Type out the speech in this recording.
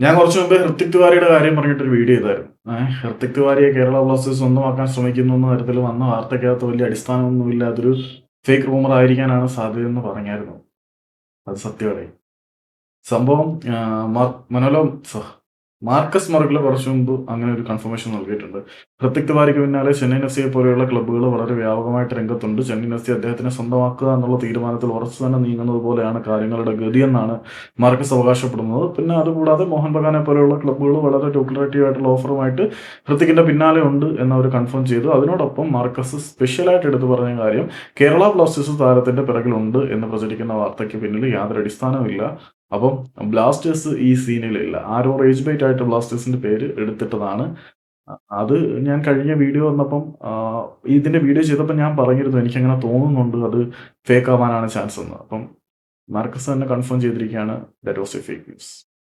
ഞാൻ കുറച്ച് മുമ്പ് ഹൃത്തിക് തിവാരിയുടെ കാര്യം പറഞ്ഞിട്ടൊരു വീഡിയോ ചെയ്തായിരുന്നു. ഹൃത്തിക് തിവാരിയെ കേരള ബ്ലാസ്റ്റേഴ്സ് സ്വന്തമാക്കാൻ ശ്രമിക്കുന്നു എന്ന തരത്തിൽ വന്ന വാർത്തയ്ക്കകത്ത് വലിയ അടിസ്ഥാനമൊന്നുമില്ല. അതൊരു ഫേക്ക് റൂമർ ആയിരിക്കാനാണ് സാധ്യതയെന്ന് പറഞ്ഞായിരുന്നു. അത് സത്യമാണ്. സംഭവം മാർക്കസ് മൊറേല കുറച്ച് മുമ്പ് അങ്ങനെ ഒരു കൺഫർമേഷൻ നൽകിയിട്ടുണ്ട്. ഹൃത്തിക് തിവാരിക്ക് പിന്നാലെ ചെന്നൈയിൻ എഫ് സിയെ പോലെയുള്ള ക്ലബ്ബുകൾ വളരെ വ്യാപകമായിട്ട് രംഗത്തുണ്ട്. ചെന്നൈയിൻ എഫ് സി അദ്ദേഹത്തിനെ സ്വന്തമാക്കുക എന്നുള്ള തീരുമാനത്തിൽ ഉറച്ചു തന്നെ നീങ്ങുന്നത് പോലെയാണ് കാര്യങ്ങളുടെ ഗതിയെന്നാണ് മാർക്കസ് അവകാശപ്പെടുന്നത്. പിന്നെ അതുകൂടാതെ മോഹൻ ബഗാനെ പോലെയുള്ള ക്ലബ്ബുകൾ വളരെ ലുക്രേറ്റീവ് ആയിട്ടുള്ള ഓഫറുമായിട്ട് ഹൃത്തിക്കിന്റെ പിന്നാലെ ഉണ്ട് എന്നവർ കൺഫേം ചെയ്തു. അതിനോടൊപ്പം മാർക്കസ് സ്പെഷ്യലായിട്ട് എടുത്തു പറഞ്ഞ കാര്യം കേരള ബ്ലാസ്റ്റേഴ്സ് താരത്തിന്റെ പിറകിലുണ്ട് എന്ന് പ്രചരിക്കുന്ന വാർത്തയ്ക്ക് പിന്നിൽ യാതൊരു അടിസ്ഥാനമില്ല. അപ്പം ബ്ലാസ്റ്റേഴ്സ് ഈ സീനിലില്ല. ആരോ റേജ് ബൈറ്റ് ആയിട്ട് ബ്ലാസ്റ്റേഴ്സിന്റെ പേര് എടുത്തിട്ടതാണ്. അത് ഞാൻ കഴിഞ്ഞ വീഡിയോ വന്നപ്പം ഇതിന്റെ വീഡിയോ ചെയ്തപ്പോൾ ഞാൻ പറഞ്ഞിരുന്നു എനിക്കങ്ങനെ തോന്നുന്നുണ്ട് അത് ഫേക്ക് ആവാനാണ് ചാൻസ് എന്ന്. അപ്പം മാർക്കസ് തന്നെ കൺഫേം ചെയ്തിരിക്കുകയാണ് that was A fake news.